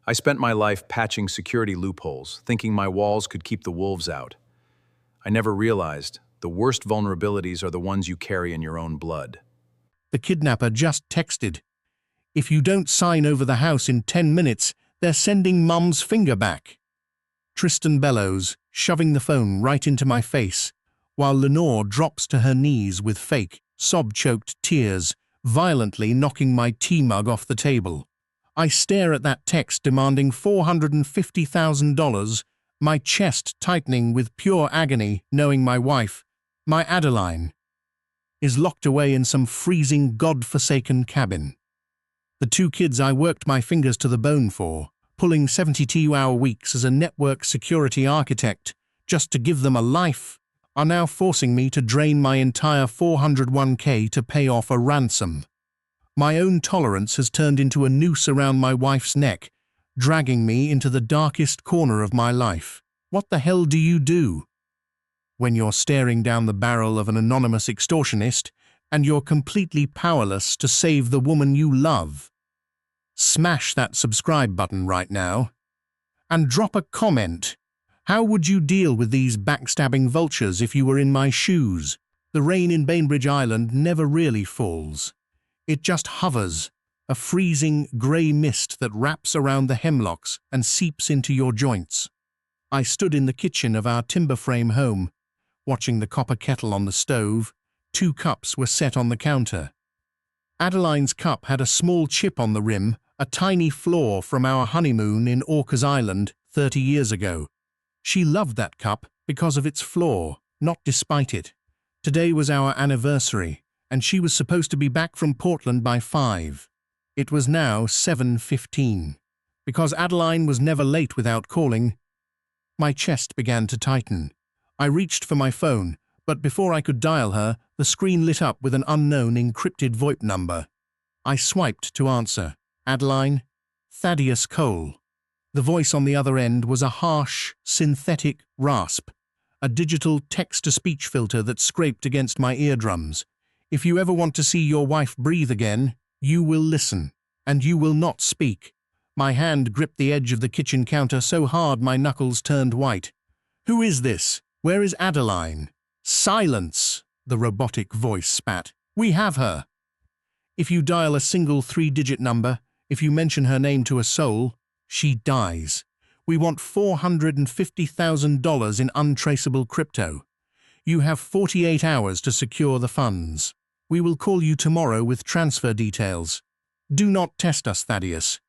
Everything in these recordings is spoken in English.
I spent my life patching security loopholes, thinking my walls could keep the wolves out. I never realized the worst vulnerabilities are the ones you carry in your own blood. The kidnapper just texted. If you don't sign over the house in 10 minutes, they're sending Mum's finger back. Tristan bellows, shoving the phone right into my face, while Lenore drops to her knees with fake, sob-choked tears, violently knocking my tea mug off the table. I stare at that text demanding $450,000, my chest tightening with pure agony, knowing my wife, my Adeline, is locked away in some freezing, God-forsaken cabin. The two kids I worked my fingers to the bone for, pulling 72-hour weeks as a network security architect just to give them a life, are now forcing me to drain my entire 401k to pay off a ransom. My own tolerance has turned into a noose around my wife's neck, dragging me into the darkest corner of my life. What the hell do you do when you're staring down the barrel of an anonymous extortionist and you're completely powerless to save the woman you love? Smash that subscribe button right now and drop a comment. How would you deal with these backstabbing vultures if you were in my shoes? The rain in Bainbridge Island never really falls. It just hovers, a freezing grey mist that wraps around the hemlocks and seeps into your joints. I stood in the kitchen of our timber frame home, watching the copper kettle on the stove. 2 cups were set on the counter. Adeline's cup had a small chip on the rim, a tiny flaw from our honeymoon in Orcas Island 30 years ago. She loved that cup because of its flaw, not despite it. Today was our anniversary, and she was supposed to be back from Portland by 5. It was now 7:15. Because Adeline was never late without calling, my chest began to tighten. I reached for my phone, but before I could dial her, the screen lit up with an unknown encrypted VoIP number. I swiped to answer. Adeline? Thaddeus Cole. The voice on the other end was a harsh, synthetic rasp, a digital text-to-speech filter that scraped against my eardrums. If you ever want to see your wife breathe again, you will listen, and you will not speak. My hand gripped the edge of the kitchen counter so hard my knuckles turned white. Who is this? Where is Adeline? Silence, the robotic voice spat. We have her. If you dial a single 3-digit number, if you mention her name to a soul, she dies. We want $450,000 in untraceable crypto. You have 48 hours to secure the funds. We will call you tomorrow with transfer details. Do not test us, Thaddeus.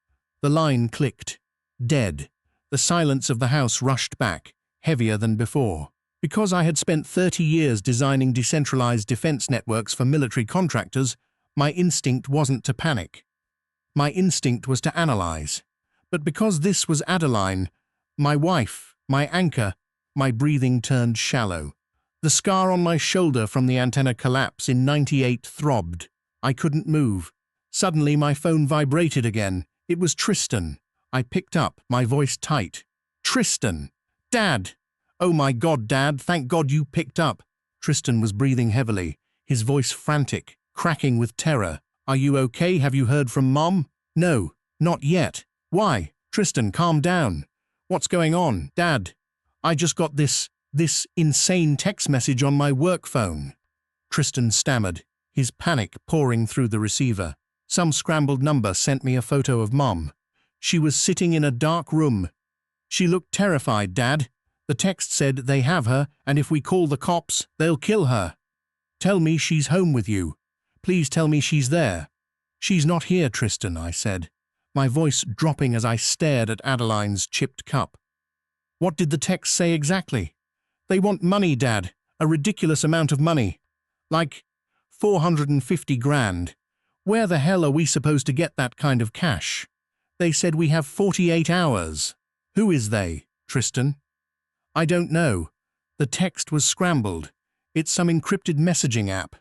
The line clicked. Dead. The silence of the house rushed back, heavier than before. Because I had spent 30 years designing decentralized defense networks for military contractors, my instinct wasn't to panic. My instinct was to analyze. But because this was Adeline, my wife, my anchor, my breathing turned shallow. The scar on my shoulder from the antenna collapse in '98 throbbed. I couldn't move. Suddenly my phone vibrated again. It was Tristan. I picked up, my voice tight. Tristan! Dad! Oh my God, Dad, thank God you picked up. Tristan was breathing heavily, his voice frantic, cracking with terror. Are you okay? Have you heard from Mom? No, not yet. Why? Tristan, calm down. What's going on, Dad? I just got this insane text message on my work phone. Tristan stammered, his panic pouring through the receiver. Some scrambled number sent me a photo of Mom. She was sitting in a dark room. She looked terrified, Dad. The text said they have her, and if we call the cops, they'll kill her. Tell me she's home with you. Please tell me she's there. She's not here, Tristan, I said, my voice dropping as I stared at Adeline's chipped cup. What did the text say exactly? They want money, Dad, a ridiculous amount of money. Like 450 grand. Where the hell are we supposed to get that kind of cash? They said we have 48 hours. Who is they, Tristan? I don't know. The text was scrambled. It's some encrypted messaging app.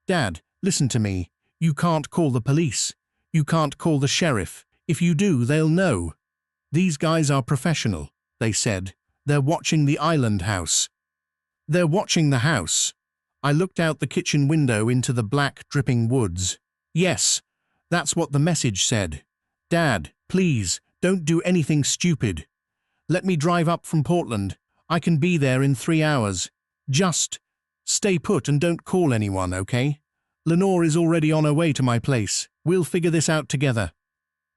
Dad, listen to me. You can't call the police. You can't call the sheriff. If you do, they'll know. These guys are professional, they said. They're watching the island house. They're watching the house. I looked out the kitchen window into the black, dripping woods. Yes, that's what the message said. Dad, please, Don't do anything stupid. Let me drive up from Portland. I can be there in 3 hours. Just stay put and don't call anyone, okay? Lenore is already on her way to my place. We'll figure this out together.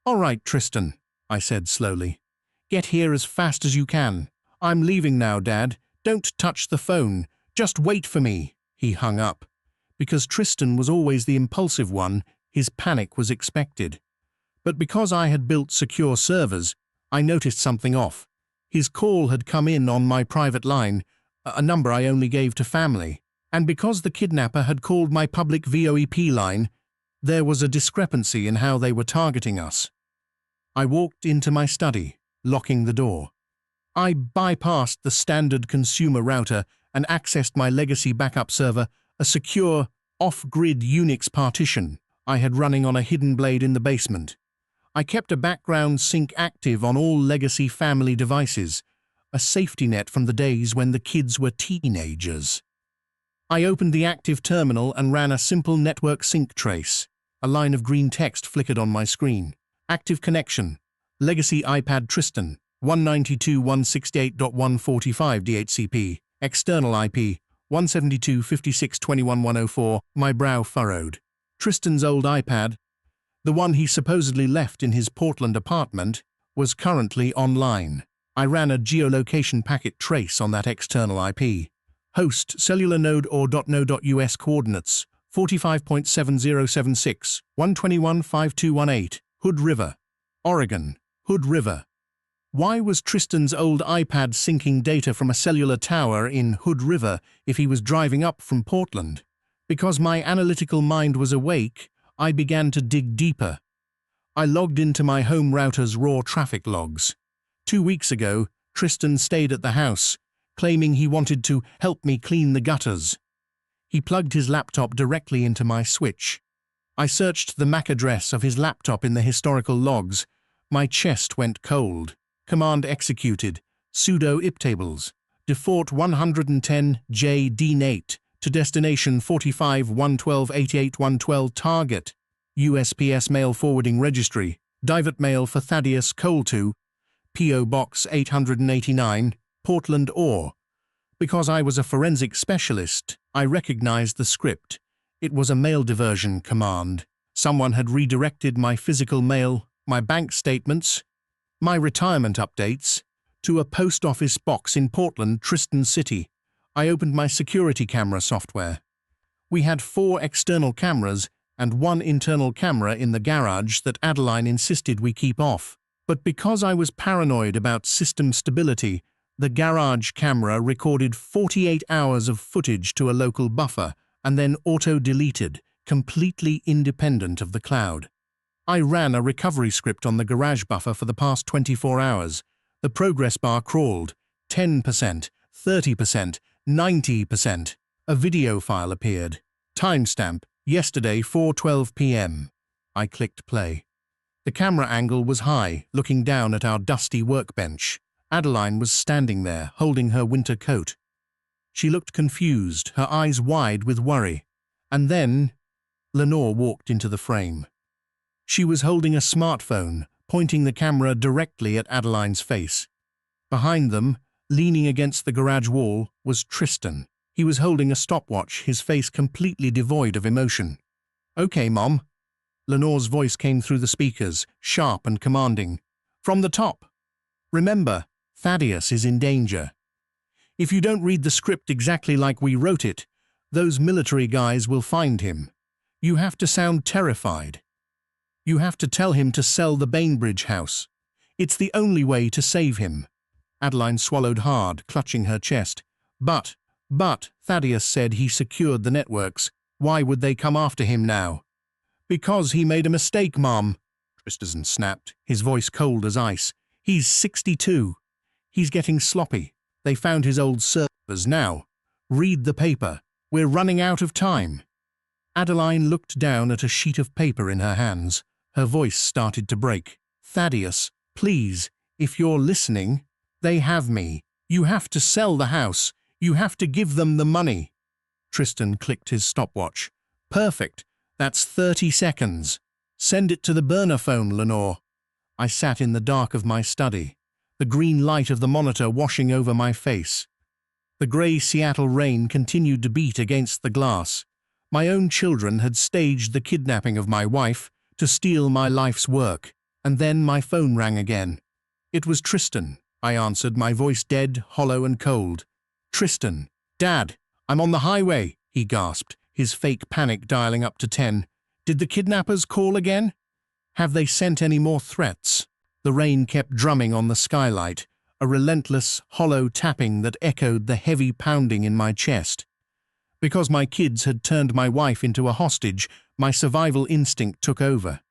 All right, Tristan, I said slowly. Get here as fast as you can. I'm leaving now, Dad. Don't touch the phone. Just wait for me. He hung up. Because Tristan was always the impulsive one, his panic was expected. But because I had built secure servers, I noticed something off. His call had come in on my private line, a number I only gave to family. And because the kidnapper had called my public VoIP line, there was a discrepancy in how they were targeting us. I walked into my study, locking the door. I bypassed the standard consumer router and accessed my legacy backup server, a secure, off-grid Unix partition I had running on a hidden blade in the basement. I kept a background sync active on all legacy family devices, a safety net from the days when the kids were teenagers. I opened the active terminal and ran a simple network sync trace. A line of green text flickered on my screen. Active connection. Legacy iPad Tristan, 192.168.145 DHCP. External IP, 172.56.21.104. My brow furrowed. Tristan's old iPad, the one he supposedly left in his Portland apartment, was currently online. I ran a geolocation packet trace on that external IP. Host cellular node or .no.us coordinates 45.7076, 121.5218, Hood River, Oregon, Hood River. Why was Tristan's old iPad syncing data from a cellular tower in Hood River if he was driving up from Portland? Because my analytical mind was awake, I began to dig deeper. I logged into my home router's raw traffic logs. 2 weeks ago, Tristan stayed at the house, claiming he wanted to help me clean the gutters. He plugged his laptop directly into my switch. I searched the MAC address of his laptop in the historical logs. My chest went cold. Command executed. Sudo iptables. Default 110 JDNate to destination 45.112.88.112 target. USPS mail forwarding registry. Divert mail for Thaddeus Cole to P.O. Box 889, Portland, Ore. Because I was a forensic specialist, I recognized the script. It was a mail diversion command. Someone had redirected my physical mail, my bank statements, my retirement updates, to a post office box in Portland, Tristan City. I opened my security camera software. We had 4 external cameras and 1 internal camera in the garage that Adeline insisted we keep off. But because I was paranoid about system stability, the garage camera recorded 48 hours of footage to a local buffer and then auto-deleted, completely independent of the cloud. I ran a recovery script on the garage buffer for the past 24 hours. The progress bar crawled. 10%, 30%, 90%. A video file appeared. Timestamp, yesterday 4:12 p.m. I clicked play. The camera angle was high, looking down at our dusty workbench. Adeline was standing there, holding her winter coat. She looked confused, her eyes wide with worry. And then, Lenore walked into the frame. She was holding a smartphone, pointing the camera directly at Adeline's face. Behind them, leaning against the garage wall, was Tristan. He was holding a stopwatch, his face completely devoid of emotion. "Okay, Mom." Lenore's voice came through the speakers, sharp and commanding. "From the top. Remember, Thaddeus is in danger. If you don't read the script exactly like we wrote it, those military guys will find him. You have to sound terrified. You have to tell him to sell the Bainbridge house. It's the only way to save him." Adeline swallowed hard, clutching her chest. But, Thaddeus said he secured the networks. Why would they come after him now?" "Because he made a mistake, Mom," Tristan snapped, his voice cold as ice. "He's 62. He's getting sloppy. They found his old servers now. Read the paper. We're running out of time." Adeline looked down at a sheet of paper in her hands. Her voice started to break. "Thaddeus, please, if you're listening, they have me. You have to sell the house. You have to give them the money." Tristan clicked his stopwatch. "Perfect. That's 30 seconds. Send it to the burner phone, Lenore." I sat in the dark of my study, the green light of the monitor washing over my face. The grey Seattle rain continued to beat against the glass. My own children had staged the kidnapping of my wife to steal my life's work, and then my phone rang again. It was Tristan, I answered, my voice dead, hollow and cold. Tristan. Dad, I'm on the highway, he gasped, his fake panic dialing up to 10. Did the kidnappers call again? Have they sent any more threats? The rain kept drumming on the skylight, a relentless, hollow tapping that echoed the heavy pounding in my chest. Because my kids had turned my wife into a hostage, my survival instinct took over.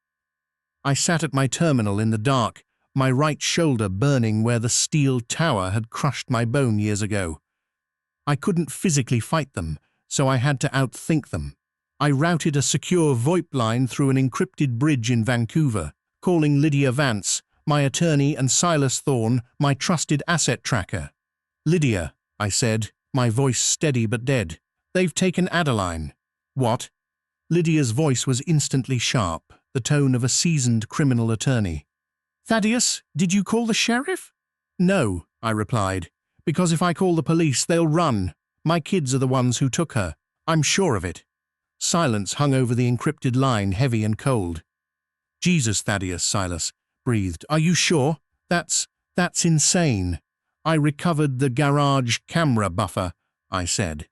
I sat at my terminal in the dark, my right shoulder burning where the steel tower had crushed my bone years ago. I couldn't physically fight them, so I had to outthink them. I routed a secure VoIP line through an encrypted bridge in Vancouver, calling Lydia Vance, my attorney, and Silas Thorne, my trusted asset tracker. Lydia, I said, my voice steady but dead. They've taken Adeline. What? Lydia's voice was instantly sharp, the tone of a seasoned criminal attorney. Thaddeus, did you call the sheriff? No, I replied, because if I call the police, they'll run. My kids are the ones who took her. I'm sure of it. Silence hung over the encrypted line, heavy and cold. Jesus, Thaddeus, Silas breathed. Are you sure? That's insane. I recovered the garage camera buffer, I said.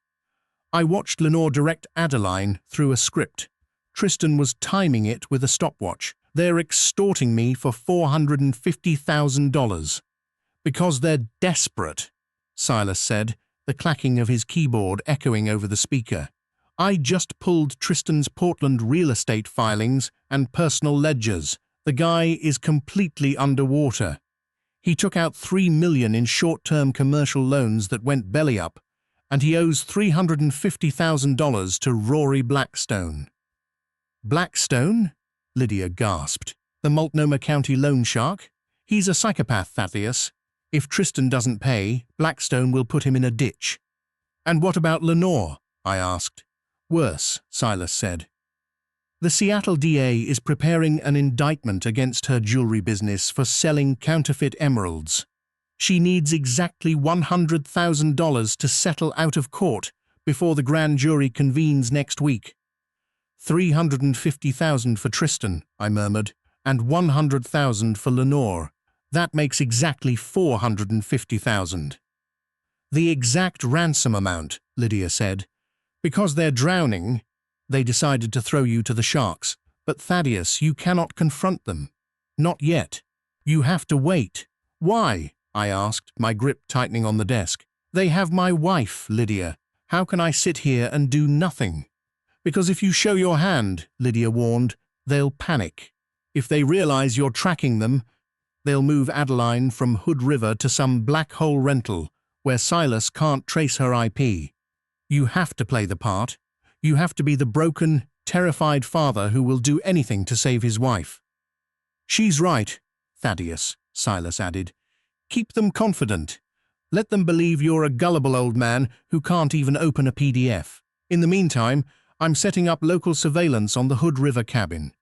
I watched Lenore direct Adeline through a script. Tristan was timing it with a stopwatch. They're extorting me for $450,000. Because they're desperate, Silas said, the clacking of his keyboard echoing over the speaker. I just pulled Tristan's Portland real estate filings and personal ledgers. The guy is completely underwater. He took out $3 million in short-term commercial loans that went belly up, and he owes $350,000 to Rory Blackstone. Blackstone? Lydia gasped. The Multnomah County loan shark? He's a psychopath, Thaddeus. If Tristan doesn't pay, Blackstone will put him in a ditch. And what about Lenore? I asked. Worse, Silas said. The Seattle DA is preparing an indictment against her jewelry business for selling counterfeit emeralds. She needs exactly $100,000 to settle out of court before the grand jury convenes next week. $350,000 for Tristan, I murmured, and $100,000 for Lenore. That makes exactly $450,000. The exact ransom amount, Lydia said. Because they're drowning, they decided to throw you to the sharks. But Thaddeus, you cannot confront them. Not yet. You have to wait. Why? I asked, my grip tightening on the desk. They have my wife, Lydia. How can I sit here and do nothing? Because if you show your hand, Lydia warned, they'll panic. If they realize you're tracking them, they'll move Adeline from Hood River to some black hole rental where Silas can't trace her IP. You have to play the part. You have to be the broken, terrified father who will do anything to save his wife. She's right, Thaddeus, Silas added. Keep them confident. Let them believe you're a gullible old man who can't even open a PDF. In the meantime, I'm setting up local surveillance on the Hood River cabin.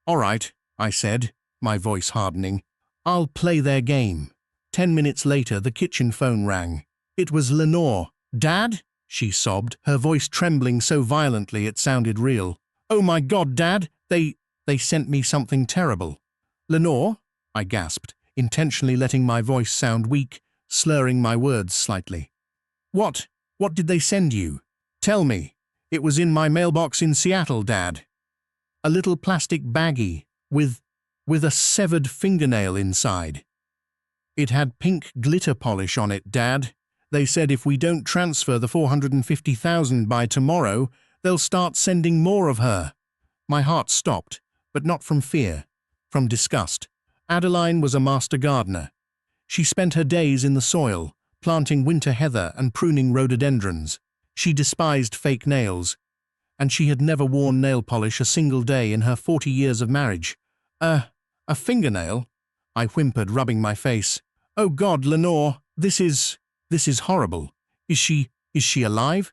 All right, I said, my voice hardening. I'll play their game. 10 minutes later, the kitchen phone rang. It was Lenore. Dad? She sobbed, her voice trembling so violently it sounded real. Oh my God, Dad, they sent me something terrible. Lenore? I gasped, intentionally letting my voice sound weak, slurring my words slightly. What did they send you? Tell me. It was in my mailbox in Seattle, Dad. A little plastic baggie with a severed fingernail inside. It had pink glitter polish on it, Dad. They said if we don't transfer the $450,000 by tomorrow, they'll start sending more of her. My heart stopped, but not from fear, from disgust. Adeline was a master gardener. She spent her days in the soil, planting winter heather and pruning rhododendrons. She despised fake nails, and she had never worn nail polish a single day in her 40 years of marriage. A fingernail? I whimpered, rubbing my face. Oh God, Lenore, this is horrible. Is she alive?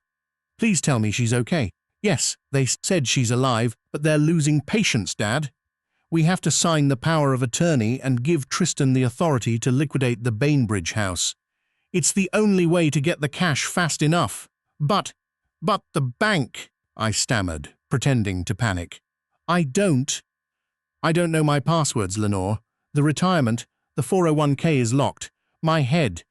Please tell me she's okay. Yes, they said she's alive, but they're losing patience, Dad. We have to sign the power of attorney and give Tristan the authority to liquidate the Bainbridge house. It's the only way to get the cash fast enough. But the bank, I stammered, pretending to panic. I don't know my passwords, Lenore. The retirement, the 401k is locked. My head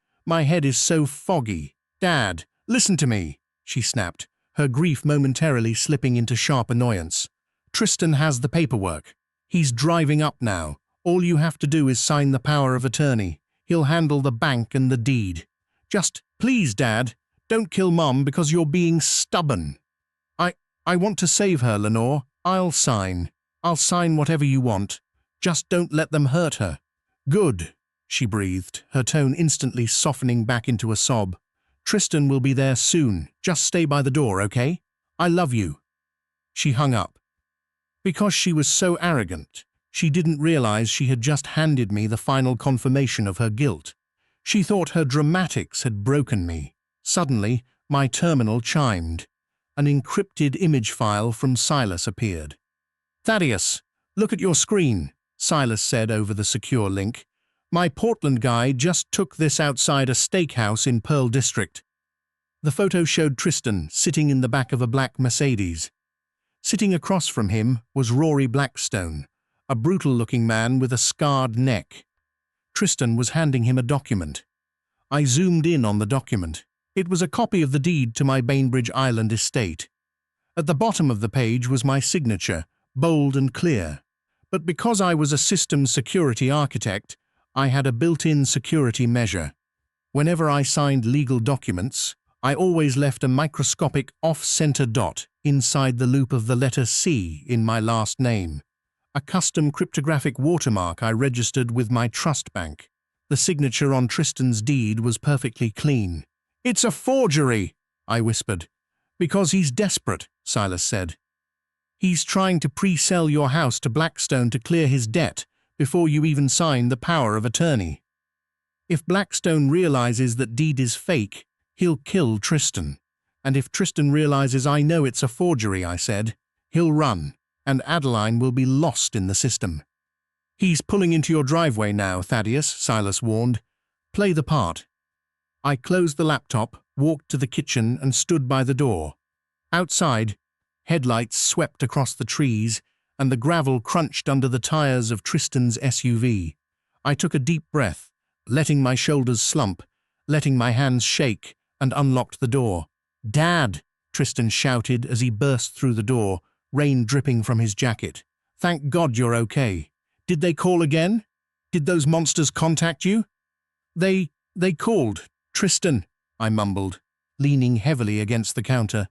is so foggy. Dad, listen to me, she snapped, her grief momentarily slipping into sharp annoyance. Tristan has the paperwork. He's driving up now. All you have to do is sign the power of attorney. He'll handle the bank and the deed. Just, please, Dad, don't kill Mom because you're being stubborn. I want to save her, Lenore. I'll sign whatever you want. Just don't let them hurt her. Good, she breathed, her tone instantly softening back into a sob. Tristan will be there soon. Just stay by the door, okay? I love you. She hung up. Because she was so arrogant, she didn't realize she had just handed me the final confirmation of her guilt. She thought her dramatics had broken me. Suddenly, my terminal chimed. An encrypted image file from Silas appeared. Thaddeus, look at your screen, Silas said over the secure link. My Portland guy just took this outside a steakhouse in Pearl District. The photo showed Tristan sitting in the back of a black Mercedes. Sitting across from him was Rory Blackstone, a brutal-looking man with a scarred neck. Tristan was handing him a document. I zoomed in on the document. It was a copy of the deed to my Bainbridge Island estate. At the bottom of the page was my signature, bold and clear. But because I was a systems security architect, I had a built-in security measure. Whenever I signed legal documents, I always left a microscopic off-center dot inside the loop of the letter C in my last name, a custom cryptographic watermark I registered with my trust bank. The signature on Tristan's deed was perfectly clean. It's a forgery, I whispered. Because he's desperate, Silas said. He's trying to pre-sell your house to Blackstone to clear his debt before you even sign the power of attorney. If Blackstone realizes that deed is fake, he'll kill Tristan. And if Tristan realizes I know it's a forgery, I said, he'll run, and Adeline will be lost in the system. He's pulling into your driveway now, Thaddeus, Silas warned. Play the part. I closed the laptop, walked to the kitchen and stood by the door. Outside, headlights swept across the trees and the gravel crunched under the tires of Tristan's SUV. I took a deep breath, letting my shoulders slump, letting my hands shake, and unlocked the door. Dad, Tristan shouted as he burst through the door, rain dripping from his jacket. Thank God you're okay. Did they call again? Did those monsters contact you? They called. Tristan, I mumbled, leaning heavily against the counter.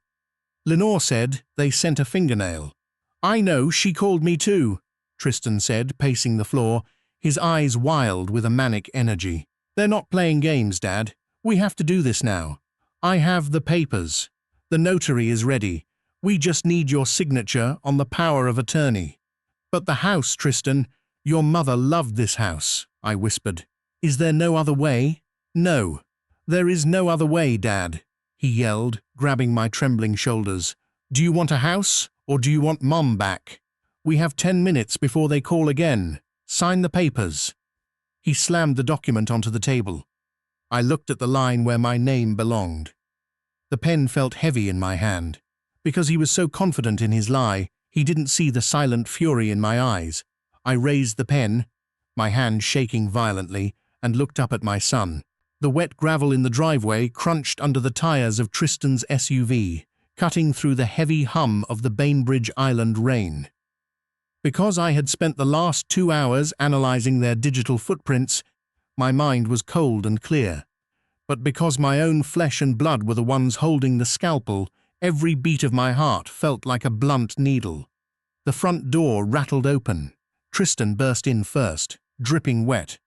Lenore said they sent a fingernail. I know, she called me too, Tristan said, pacing the floor, his eyes wild with a manic energy. They're not playing games, Dad. We have to do this now. I have the papers. The notary is ready. We just need your signature on the power of attorney. But the house, Tristan, your mother loved this house, I whispered. Is there no other way? No. There is no other way, Dad, he yelled, grabbing my trembling shoulders. Do you want a house, or do you want Mom back? We have 10 minutes before they call again. Sign the papers. He slammed the document onto the table. I looked at the line where my name belonged. The pen felt heavy in my hand. Because he was so confident in his lie, he didn't see the silent fury in my eyes. I raised the pen, my hand shaking violently, and looked up at my son. The wet gravel in the driveway crunched under the tires of Tristan's SUV, cutting through the heavy hum of the Bainbridge Island rain. Because I had spent the last 2 hours analyzing their digital footprints, my mind was cold and clear. But because my own flesh and blood were the ones holding the scalpel, every beat of my heart felt like a blunt needle. The front door rattled open. Tristan burst in first, dripping wet.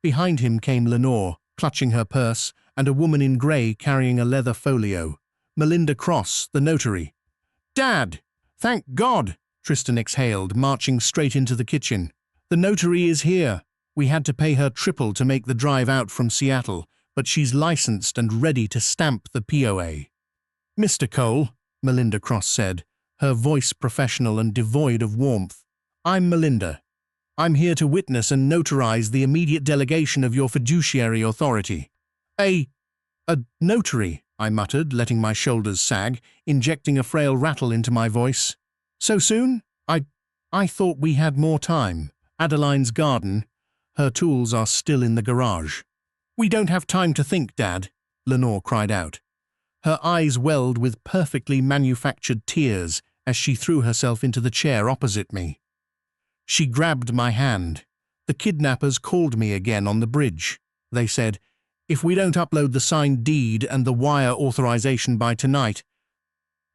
Behind him came Lenore, clutching her purse, and a woman in grey carrying a leather folio. Melinda Cross, the notary. Dad! Thank God! Tristan exhaled, marching straight into the kitchen. The notary is here. We had to pay her triple to make the drive out from Seattle, but she's licensed and ready to stamp the POA. Mr. Cole, Melinda Cross said, her voice professional and devoid of warmth. I'm Melinda. I'm here to witness and notarize the immediate delegation of your fiduciary authority. A notary, I muttered, letting my shoulders sag, injecting a frail rattle into my voice. So soon? I thought we had more time. Adeline's garden. Her tools are still in the garage. We don't have time to think, Dad, Lenore cried out. Her eyes welled with perfectly manufactured tears as she threw herself into the chair opposite me. She grabbed my hand. The kidnappers called me again on the bridge. They said, if we don't upload the signed deed and the wire authorization by tonight,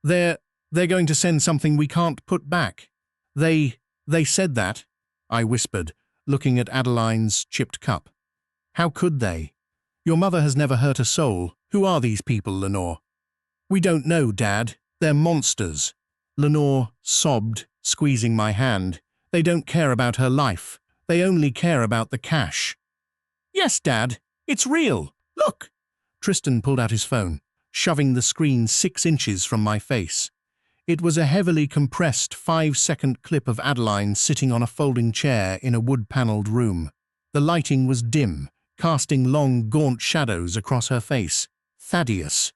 they're going to send something we can't put back. They said that, I whispered, looking at Adeline's chipped cup. How could they? Your mother has never hurt a soul. Who are these people, Lenore? We don't know, Dad. They're monsters. Lenore sobbed, squeezing my hand. They don't care about her life. They only care about the cash. Yes, Dad. It's real. Look. Tristan pulled out his phone, shoving the screen 6 inches from my face. It was a heavily compressed 5-second clip of Adeline sitting on a folding chair in a wood-panelled room. The lighting was dim, casting long, gaunt shadows across her face. Thaddeus.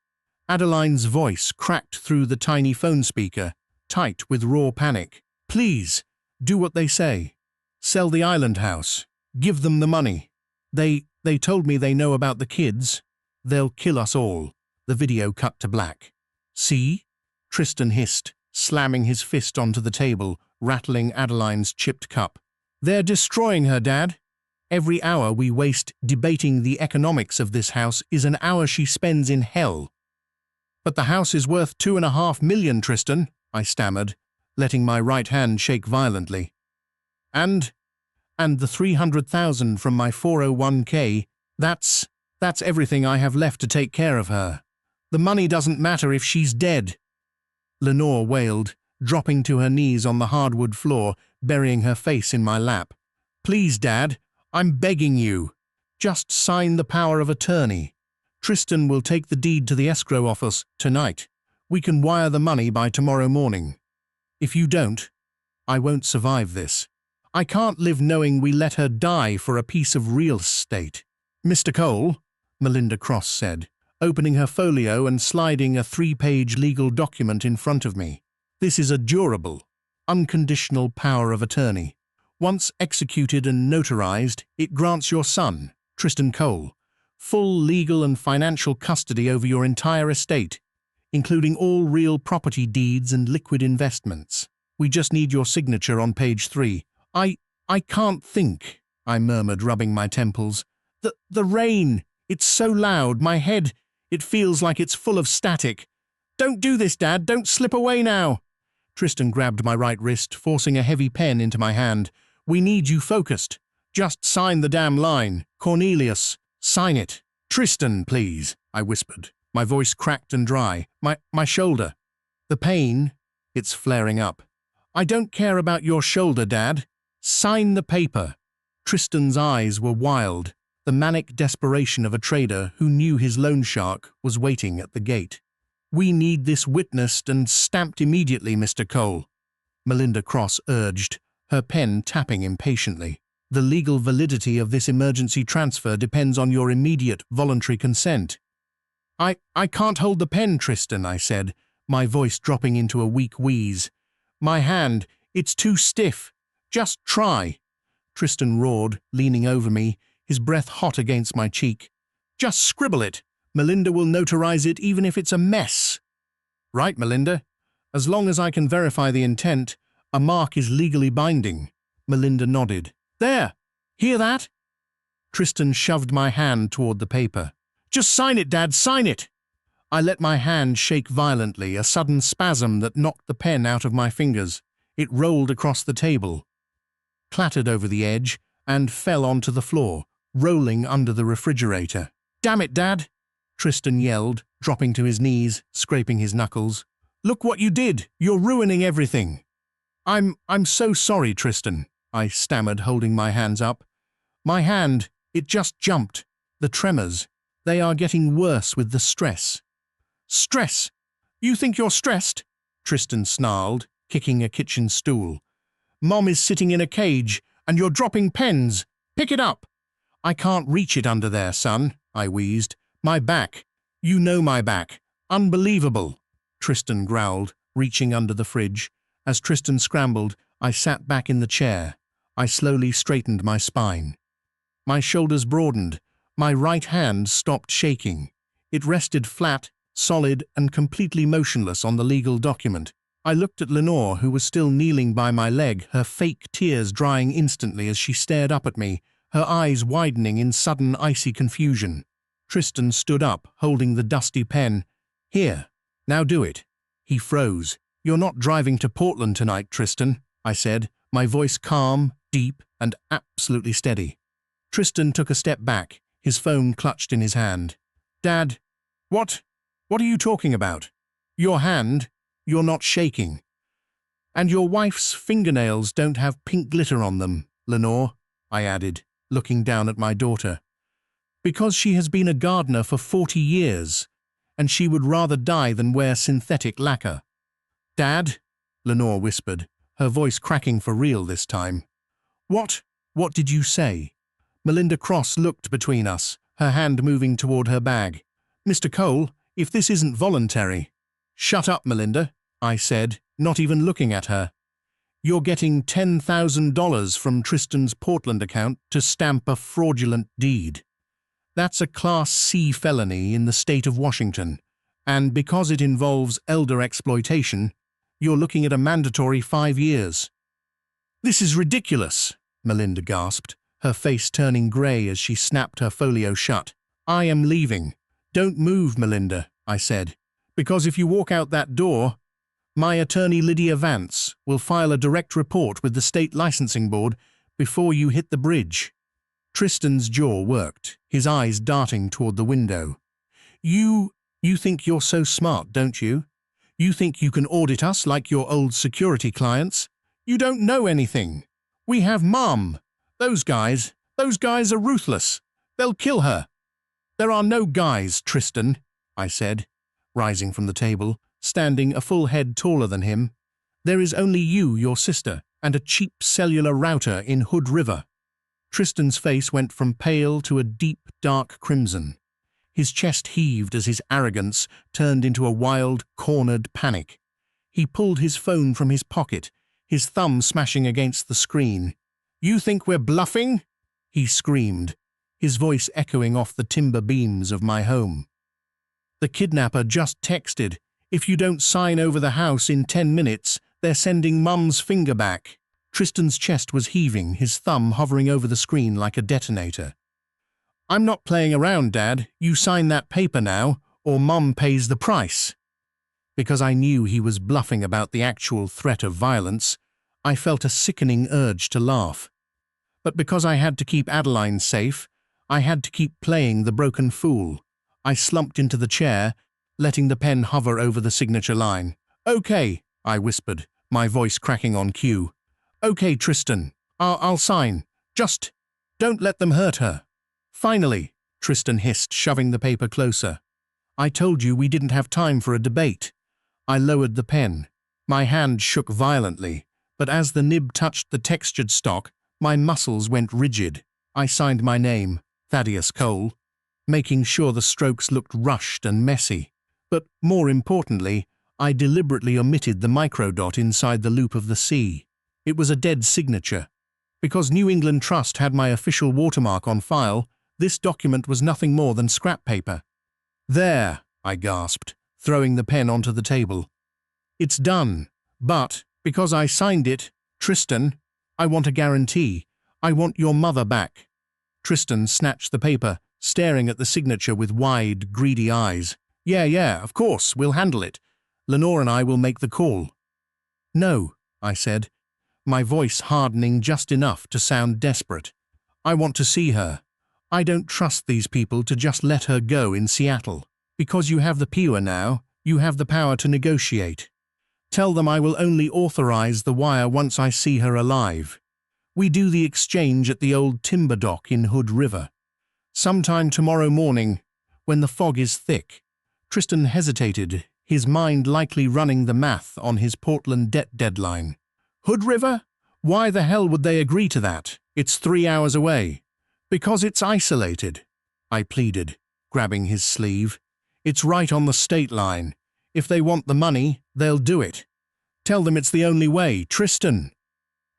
Adeline's voice cracked through the tiny phone speaker, tight with raw panic. Please, do what they say. Sell the island house. Give them the money. They told me they know about the kids. They'll kill us all. The video cut to black. See? Tristan hissed, slamming his fist onto the table, rattling Adeline's chipped cup. They're destroying her, Dad. Every hour we waste debating the economics of this house is an hour she spends in hell. But the house is worth $2.5 million, Tristan, I stammered, letting my right hand shake violently. And the $300,000 from my 401k, that's everything I have left to take care of her. The money doesn't matter if she's dead. Lenore wailed, dropping to her knees on the hardwood floor, burying her face in my lap. Please, Dad, I'm begging you. Just sign the power of attorney. Tristan will take the deed to the escrow office tonight. We can wire the money by tomorrow morning. If you don't, I won't survive this. I can't live knowing we let her die for a piece of real estate. Mr. Cole, Melinda Cross said, opening her folio and sliding a 3-page legal document in front of me. This is a durable, unconditional power of attorney. Once executed and notarized, it grants your son, Tristan Cole, full legal and financial custody over your entire estate, including all real property deeds and liquid investments. We just need your signature on page 3. I can't think, I murmured, rubbing my temples. The rain, it's so loud, my head, it feels like it's full of static. Don't do this, Dad, don't slip away now. Tristan grabbed my right wrist, forcing a heavy pen into my hand. We need you focused. Just sign the damn line. Cornelius, sign it. Tristan, please, I whispered, my voice cracked and dry. My shoulder. The pain, it's flaring up. I don't care about your shoulder, Dad. Sign the paper. Tristan's eyes were wild, the manic desperation of a trader who knew his loan shark was waiting at the gate. We need this witnessed and stamped immediately, Mr. Cole, Melinda Cross urged, her pen tapping impatiently. The legal validity of this emergency transfer depends on your immediate voluntary consent. I can't hold the pen, Tristan, I said, my voice dropping into a weak wheeze. My hand, it's too stiff. Just try. Tristan roared, leaning over me, his breath hot against my cheek. Just scribble it. Melinda will notarize it even if it's a mess. Right, Melinda. As long as I can verify the intent, a mark is legally binding. Melinda nodded. There! Hear that? Tristan shoved my hand toward the paper. Just sign it, Dad, sign it! I let my hand shake violently, a sudden spasm that knocked the pen out of my fingers. It rolled across the table, clattered over the edge, and fell onto the floor, rolling under the refrigerator. Damn it, Dad! Tristan yelled, dropping to his knees, scraping his knuckles. Look what you did! You're ruining everything! I'm so sorry, Tristan, I stammered, holding my hands up. My hand, it just jumped. The tremors, they are getting worse with the stress. Stress? You think you're stressed? Tristan snarled, kicking a kitchen stool. Mom is sitting in a cage, And you're dropping pens. Pick it up. I can't reach it under there, son, I wheezed. My back. You know my back. Unbelievable, Tristan growled, reaching under the fridge. As Tristan scrambled, I sat back in the chair. I slowly straightened my spine. My shoulders broadened. My right hand stopped shaking. It rested flat, solid, and completely motionless on the legal document. I looked at Lenore, who was still kneeling by my leg, her fake tears drying instantly as she stared up at me, her eyes widening in sudden icy confusion. Tristan stood up, holding the dusty pen. Here, now do it. He froze. You're not driving to Portland tonight, Tristan, I said, my voice calm, deep, and absolutely steady. Tristan took a step back, his phone clutched in his hand. Dad, what are you talking about? Your hand, you're not shaking. And your wife's fingernails don't have pink glitter on them, Lenore, I added, looking down at my daughter. Because she has been a gardener for 40 years, and she would rather die than wear synthetic lacquer. Dad, Lenore whispered, her voice cracking for real this time. What did you say? Melinda Cross looked between us, her hand moving toward her bag. Mr. Cole, if this isn't voluntary. Shut up, Melinda, I said, not even looking at her. You're getting $10,000 from Tristan's Portland account to stamp a fraudulent deed. That's a Class C felony in the state of Washington, and because it involves elder exploitation, you're looking at a mandatory 5 years. This is ridiculous, Melinda gasped, her face turning grey as she snapped her folio shut. I am leaving. Don't move, Melinda, I said, because if you walk out that door, my attorney Lydia Vance will file a direct report with the state licensing board before you hit the bridge. Tristan's jaw worked, his eyes darting toward the window. You think you're so smart, don't you? You think you can audit us like your old security clients? You don't know anything. We have Mom. Those guys are ruthless. They'll kill her. There are no guys, Tristan, I said, rising from the table, standing a full head taller than him. There is only you, your sister, and a cheap cellular router in Hood River. Tristan's face went from pale to a deep, dark crimson. His chest heaved as his arrogance turned into a wild, cornered panic. He pulled his phone from his pocket, his thumb smashing against the screen. You think we're bluffing? He screamed, his voice echoing off the timber beams of my home. The kidnapper just texted, if you don't sign over the house in 10 minutes, they're sending Mum's finger back. Tristan's chest was heaving, his thumb hovering over the screen like a detonator. I'm not playing around, Dad. You sign that paper now, or Mum pays the price. Because I knew he was bluffing about the actual threat of violence, I felt a sickening urge to laugh. But because I had to keep Adeline safe, I had to keep playing the broken fool. I slumped into the chair, letting the pen hover over the signature line. Okay, I whispered, my voice cracking on cue. Okay, Tristan, I'll sign. Just don't let them hurt her. Finally, Tristan hissed, shoving the paper closer. I told you we didn't have time for a debate. I lowered the pen. My hand shook violently, but as the nib touched the textured stock, my muscles went rigid. I signed my name, Thaddeus Cole, making sure the strokes looked rushed and messy. But more importantly, I deliberately omitted the microdot inside the loop of the C. It was a dead signature. Because New England Trust had my official watermark on file, this document was nothing more than scrap paper. There, I gasped, throwing the pen onto the table. It's done, but because I signed it, Tristan, I want a guarantee. I want your mother back. Tristan snatched the paper, staring at the signature with wide, greedy eyes. Yeah, of course, we'll handle it. Lenore and I will make the call. No, I said, my voice hardening just enough to sound desperate. I want to see her. I don't trust these people to just let her go in Seattle. Because you have the PUA now, you have the power to negotiate. Tell them I will only authorize the wire once I see her alive. We do the exchange at the old timber dock in Hood River. Sometime tomorrow morning, when the fog is thick. Tristan hesitated, his mind likely running the math on his Portland debt deadline. Hood River? Why the hell would they agree to that? It's 3 hours away. Because it's isolated, I pleaded, grabbing his sleeve. It's right on the state line. If they want the money, they'll do it. Tell them it's the only way, Tristan.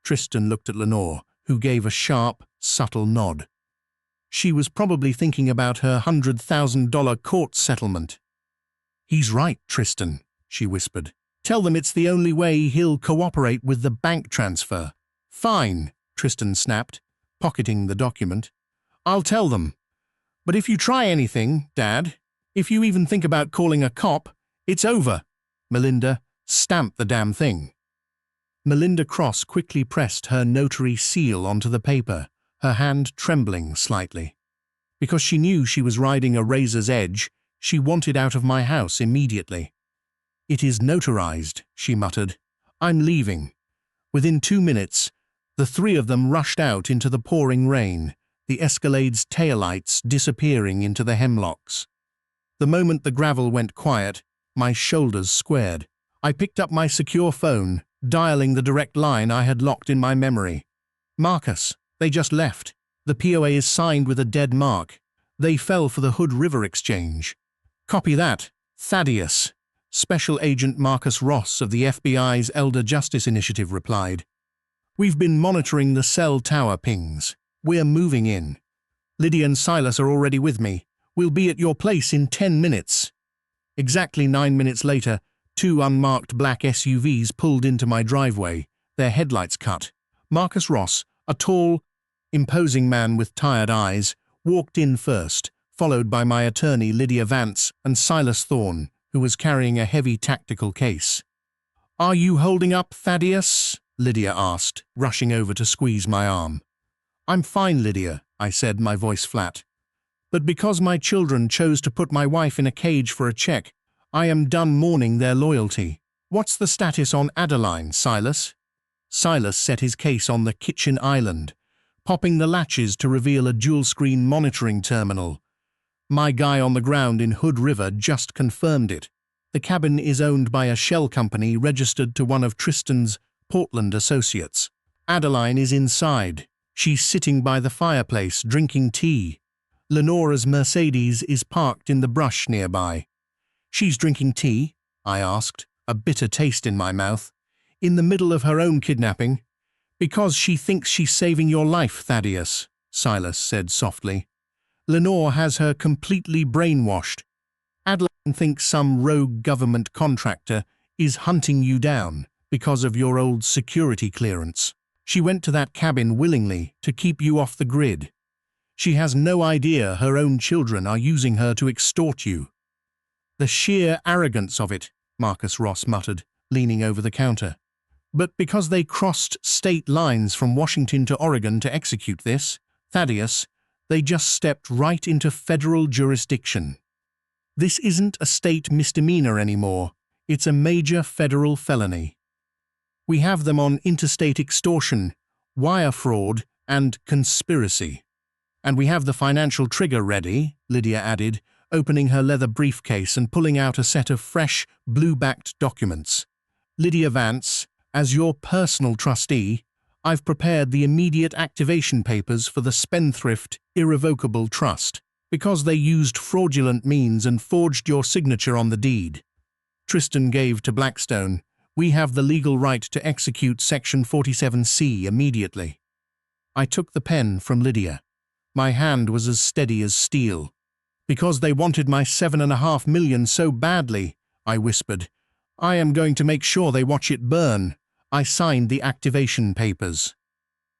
Tristan looked at Lenore, who gave a sharp, subtle nod. She was probably thinking about her $100,000 court settlement. He's right, Tristan, she whispered. Tell them it's the only way he'll cooperate with the bank transfer. Fine, Tristan snapped, pocketing the document. I'll tell them. But if you try anything, Dad, if you even think about calling a cop, it's over. Melinda, stamp the damn thing. Melinda Cross quickly pressed her notary seal onto the paper, her hand trembling slightly. Because she knew she was riding a razor's edge, she wanted out of my house immediately. It is notarized, she muttered. I'm leaving. Within 2 minutes, the three of them rushed out into the pouring rain, the Escalade's taillights disappearing into the hemlocks. The moment the gravel went quiet, my shoulders squared. I picked up my secure phone, dialing the direct line I had locked in my memory. Marcus, they just left. The POA is signed with a dead mark. They fell for the Hood River exchange. Copy that. Thaddeus. Special Agent Marcus Ross of the FBI's Elder Justice Initiative replied. We've been monitoring the cell tower pings. We're moving in. Lydia and Silas are already with me. We'll be at your place in 10 minutes. Exactly 9 minutes later, 2 unmarked black SUVs pulled into my driveway, their headlights cut. Marcus Ross, a tall, imposing man with tired eyes, walked in first, followed by my attorney Lydia Vance and Silas Thorne, who was carrying a heavy tactical case. Are you holding up, Thaddeus? Lydia asked, rushing over to squeeze my arm. I'm fine, Lydia, I said, my voice flat. But because my children chose to put my wife in a cage for a check, I am done mourning their loyalty. What's the status on Adeline, Silas? Silas set his case on the kitchen island, popping the latches to reveal a dual-screen monitoring terminal. My guy on the ground in Hood River just confirmed it. The cabin is owned by a shell company registered to one of Tristan's Portland associates. Adeline is inside. She's sitting by the fireplace, drinking tea. Lenora's Mercedes is parked in the brush nearby. She's drinking tea? I asked, a bitter taste in my mouth. In the middle of her own kidnapping? Because she thinks she's saving your life, Thaddeus, Silas said softly. Lenore has her completely brainwashed. Adeline thinks some rogue government contractor is hunting you down because of your old security clearance. She went to that cabin willingly to keep you off the grid. She has no idea her own children are using her to extort you. The sheer arrogance of it, Marcus Ross muttered, leaning over the counter. But because they crossed state lines from Washington to Oregon to execute this, Thaddeus, they just stepped right into federal jurisdiction. This isn't a state misdemeanor anymore. It's a major federal felony. We have them on interstate extortion, wire fraud, and conspiracy. And we have the financial trigger ready, Lydia added, opening her leather briefcase and pulling out a set of fresh, blue-backed documents. Lydia Vance, as your personal trustee, I've prepared the immediate activation papers for the Spendthrift Irrevocable Trust, because they used fraudulent means and forged your signature on the deed. Tristan gave to Blackstone. We have the legal right to execute Section 47C immediately. I took the pen from Lydia. My hand was as steady as steel. Because they wanted my $7.5 million so badly, I whispered. I am going to make sure they watch it burn. I signed the activation papers.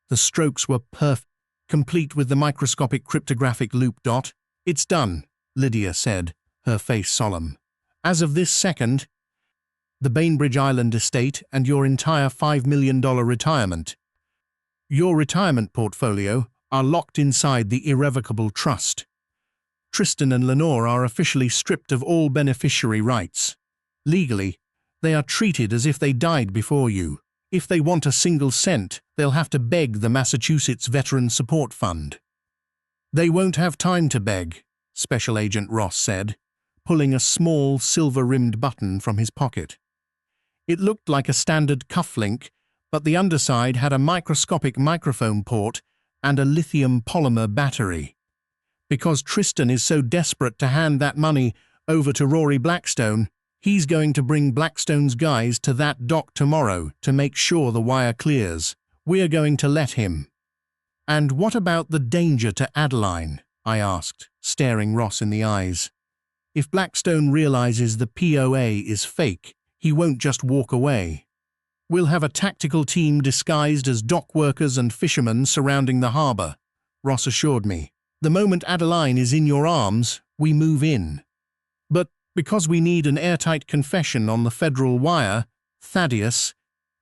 The strokes were perfect, complete with the microscopic cryptographic loop dot. It's done, Lydia said, her face solemn. As of this second, the Bainbridge Island estate and your entire $5 million retirement. Your retirement portfolio are locked inside the irrevocable trust. Tristan and Lenore are officially stripped of all beneficiary rights. Legally, they are treated as if they died before you. If they want a single cent, they'll have to beg the Massachusetts Veteran Support Fund. They won't have time to beg, Special Agent Ross said, pulling a small silver-rimmed button from his pocket. It looked like a standard cufflink, but the underside had a microscopic microphone port and a lithium polymer battery. Because Tristan is so desperate to hand that money over to Rory Blackstone, he's going to bring Blackstone's guys to that dock tomorrow to make sure the wire clears. We're going to let him. And what about the danger to Adeline? I asked, staring Ross in the eyes. If Blackstone realizes the POA is fake, he won't just walk away. We'll have a tactical team disguised as dock workers and fishermen surrounding the harbour, Ross assured me. The moment Adeline is in your arms, we move in. But because we need an airtight confession on the federal wire, Thaddeus,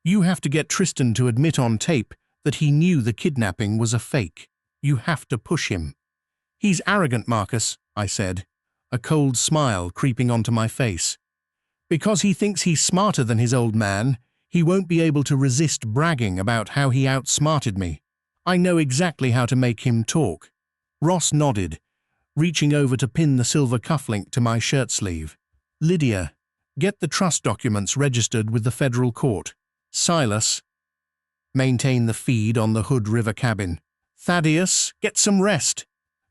you have to get Tristan to admit on tape that he knew the kidnapping was a fake. You have to push him. He's arrogant, Marcus, I said, a cold smile creeping onto my face. Because he thinks he's smarter than his old man, he won't be able to resist bragging about how he outsmarted me. I know exactly how to make him talk. Ross nodded, reaching over to pin the silver cufflink to my shirt sleeve. Lydia, get the trust documents registered with the federal court. Silas, maintain the feed on the Hood River cabin. Thaddeus, get some rest.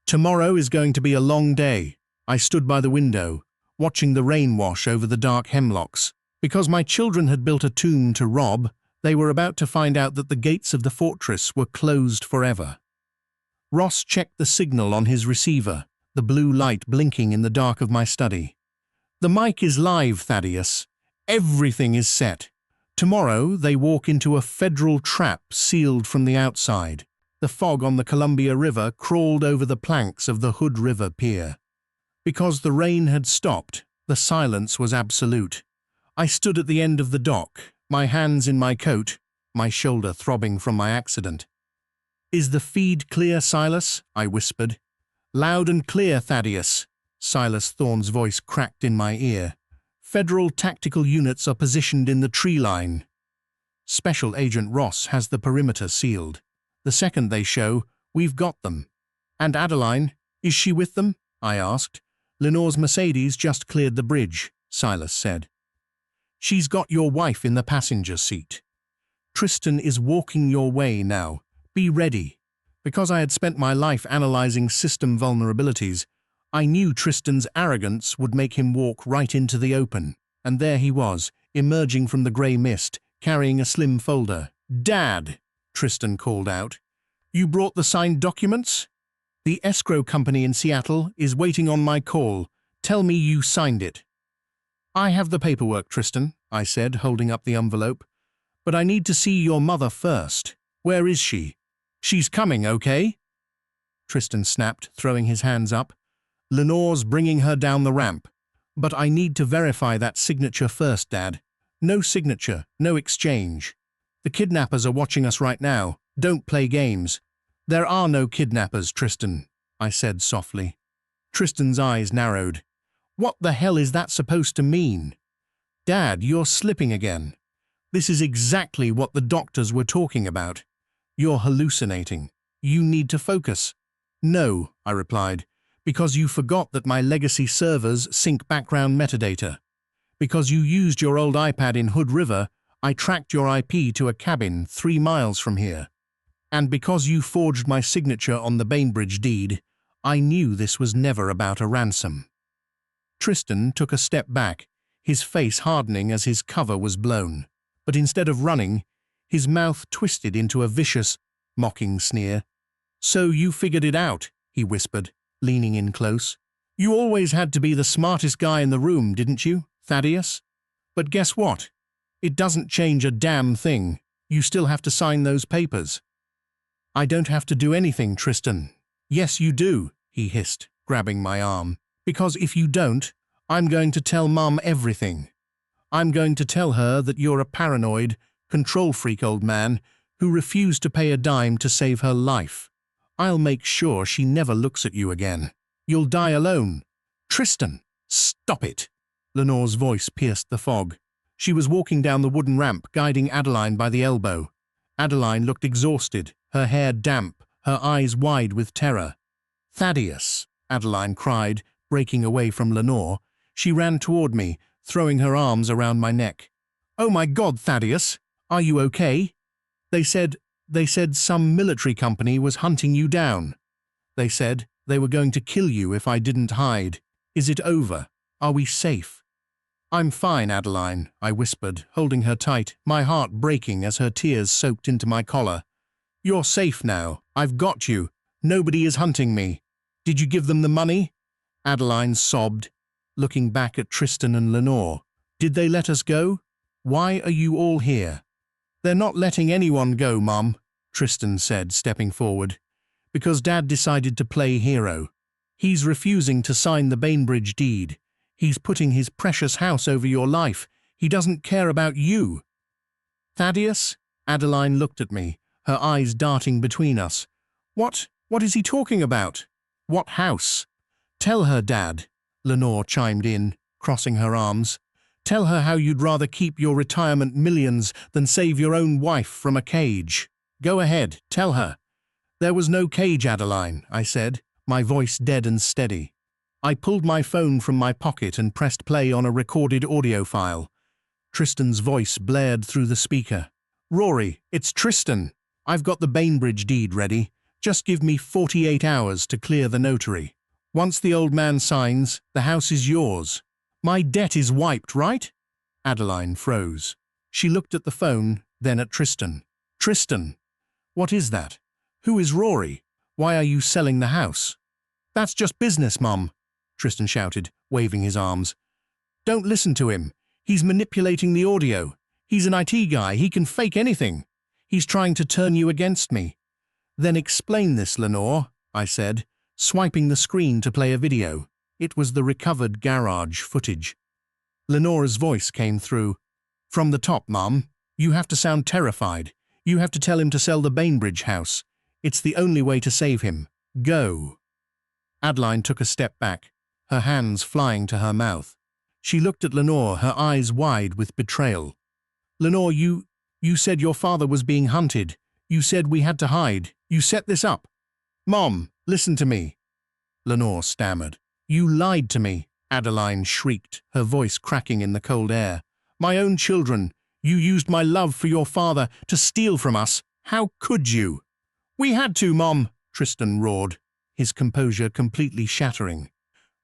Tomorrow is going to be a long day. I stood by the window, watching the rain wash over the dark hemlocks. Because my children had built a tomb to rob, they were about to find out that the gates of the fortress were closed forever. Ross checked the signal on his receiver, the blue light blinking in the dark of my study. The mic is live, Thaddeus. Everything is set. Tomorrow they walk into a federal trap sealed from the outside. The fog on the Columbia River crawled over the planks of the Hood River pier. Because the rain had stopped, the silence was absolute. I stood at the end of the dock, my hands in my coat, my shoulder throbbing from my accident. Is the feed clear, Silas? I whispered. Loud and clear, Thaddeus. Silas Thorne's voice cracked in my ear. Federal tactical units are positioned in the tree line. Special Agent Ross has the perimeter sealed. The second they show, we've got them. And Adeline, is she with them? I asked. Lenore's Mercedes just cleared the bridge, Silas said. She's got your wife in the passenger seat. Tristan is walking your way now. Be ready. Because I had spent my life analyzing system vulnerabilities, I knew Tristan's arrogance would make him walk right into the open. And there he was, emerging from the grey mist, carrying a slim folder. Dad, Tristan called out. You brought the signed documents? The escrow company in Seattle is waiting on my call. Tell me you signed it. I have the paperwork, Tristan, I said, holding up the envelope. But I need to see your mother first. Where is she? She's coming, okay? Tristan snapped, throwing his hands up. Lenore's bringing her down the ramp. But I need to verify that signature first, Dad. No signature, no exchange. The kidnappers are watching us right now. Don't play games. There are no kidnappers, Tristan, I said softly. Tristan's eyes narrowed. What the hell is that supposed to mean? Dad, you're slipping again. This is exactly what the doctors were talking about. You're hallucinating. You need to focus. No, I replied, because you forgot that my legacy servers sync background metadata. Because you used your old iPad in Hood River, I tracked your IP to a cabin 3 miles from here. And because you forged my signature on the Bainbridge deed, I knew this was never about a ransom. Tristan took a step back, his face hardening as his cover was blown. But instead of running, his mouth twisted into a vicious, mocking sneer. So you figured it out, he whispered, leaning in close. You always had to be the smartest guy in the room, didn't you, Thaddeus? But guess what? It doesn't change a damn thing. You still have to sign those papers. I don't have to do anything, Tristan. Yes, you do, he hissed, grabbing my arm. Because if you don't, I'm going to tell Mum everything. I'm going to tell her that you're a paranoid, control freak old man who refused to pay a dime to save her life. I'll make sure she never looks at you again. You'll die alone. Tristan, stop it. Lenore's voice pierced the fog. She was walking down the wooden ramp, guiding Adeline by the elbow. Adeline looked exhausted, her hair damp, her eyes wide with terror. Thaddeus, Adeline cried, breaking away from Lenore. She ran toward me, throwing her arms around my neck. Oh my God, Thaddeus! Are you okay? They said, they said some military company was hunting you down. They said they were going to kill you if I didn't hide. Is it over? Are we safe? I'm fine, Adeline, I whispered, holding her tight, my heart breaking as her tears soaked into my collar. You're safe now. I've got you. Nobody is hunting me. Did you give them the money? Adeline sobbed, looking back at Tristan and Lenore. Did they let us go? Why are you all here? They're not letting anyone go, Mum, Tristan said, stepping forward. Because Dad decided to play hero. He's refusing to sign the Bainbridge deed. He's putting his precious house over your life. He doesn't care about you. Thaddeus? Adeline looked at me, her eyes darting between us. What is he talking about? What house? Tell her, Dad, Lenore chimed in, crossing her arms. Tell her how you'd rather keep your retirement millions than save your own wife from a cage. Go ahead, tell her. There was no cage, Adeline, I said, my voice dead and steady. I pulled my phone from my pocket and pressed play on a recorded audio file. Tristan's voice blared through the speaker. Rory, it's Tristan. I've got the Bainbridge deed ready. Just give me 48 hours to clear the notary. Once the old man signs, the house is yours. My debt is wiped, right? Adeline froze. She looked at the phone, then at Tristan. Tristan, what is that? Who is Rory? Why are you selling the house? That's just business, Mum, Tristan shouted, waving his arms. Don't listen to him. He's manipulating the audio. He's an IT guy. He can fake anything. He's trying to turn you against me. Then explain this, Lenore, I said, swiping the screen to play a video. It was the recovered garage footage. Lenore's voice came through. From the top, Mum. You have to sound terrified. You have to tell him to sell the Bainbridge house. It's the only way to save him. Go. Adeline took a step back, her hands flying to her mouth. She looked at Lenore, her eyes wide with betrayal. Lenore, you said your father was being hunted. You said we had to hide. You set this up. Mom, listen to me. Lenore stammered. You lied to me, Adeline shrieked, her voice cracking in the cold air. My own children. You used my love for your father to steal from us. How could you? We had to, Mom, Tristan roared, his composure completely shattering.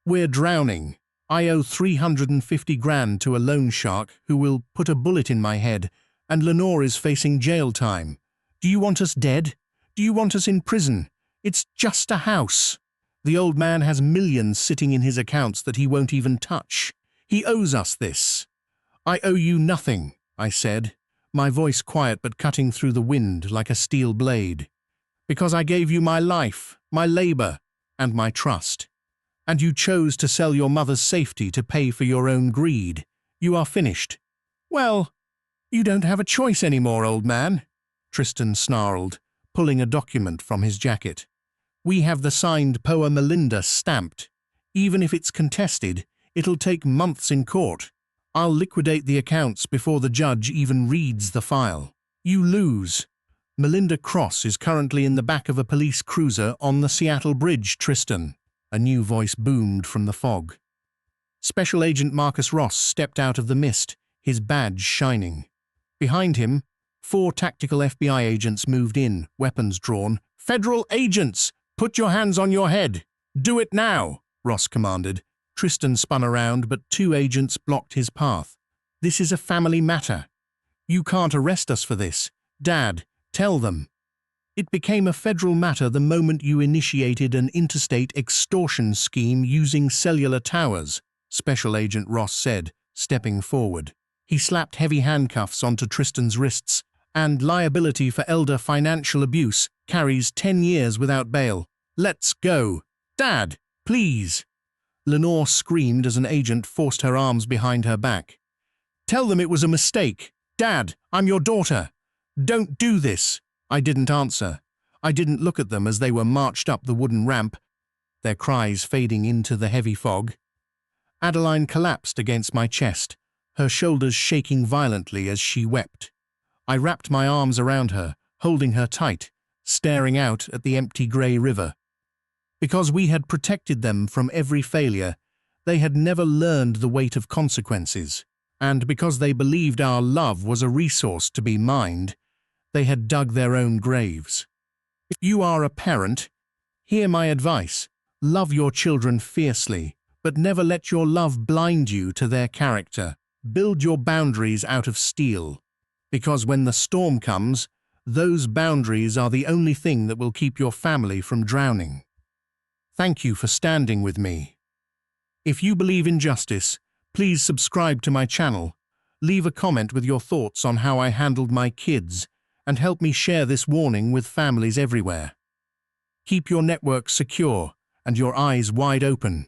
We're drowning. I owe 350 grand to a loan shark who will put a bullet in my head, and Lenore is facing jail time. Do you want us dead? Do you want us in prison? It's just a house. The old man has millions sitting in his accounts that he won't even touch. He owes us this. I owe you nothing, I said, my voice quiet but cutting through the wind like a steel blade. Because I gave you my life, my labor, and my trust. And you chose to sell your mother's safety to pay for your own greed. You are finished. Well, you don't have a choice anymore, old man, Tristan snarled, pulling a document from his jacket. We have the signed Poa Melinda stamped. Even if it's contested, it'll take months in court. I'll liquidate the accounts before the judge even reads the file. You lose. Melinda Cross is currently in the back of a police cruiser on the Seattle Bridge, Tristan. A new voice boomed from the fog. Special Agent Marcus Ross stepped out of the mist, his badge shining. Behind him, 4 tactical FBI agents moved in, weapons drawn. Federal agents! Put your hands on your head! Do it now! Ross commanded. Tristan spun around, but 2 agents blocked his path. This is a family matter. You can't arrest us for this. Dad, tell them. It became a federal matter the moment you initiated an interstate extortion scheme using cellular towers, Special Agent Ross said, stepping forward. He slapped heavy handcuffs onto Tristan's wrists, and liability for elder financial abuse carries 10 years without bail. Let's go. Dad, please. Lenore screamed as an agent forced her arms behind her back. Tell them it was a mistake. Dad, I'm your daughter. Don't do this. I didn't answer. I didn't look at them as they were marched up the wooden ramp, their cries fading into the heavy fog. Adeline collapsed against my chest, her shoulders shaking violently as she wept. I wrapped my arms around her, holding her tight, staring out at the empty grey river. Because we had protected them from every failure, they had never learned the weight of consequences, and because they believed our love was a resource to be mined, they had dug their own graves. If you are a parent, hear my advice. Love your children fiercely, but never let your love blind you to their character. Build your boundaries out of steel, because when the storm comes, those boundaries are the only thing that will keep your family from drowning. Thank you for standing with me. If you believe in justice, please subscribe to my channel. Leave a comment with your thoughts on how I handled my kids, and help me share this warning with families everywhere. Keep your network secure and your eyes wide open.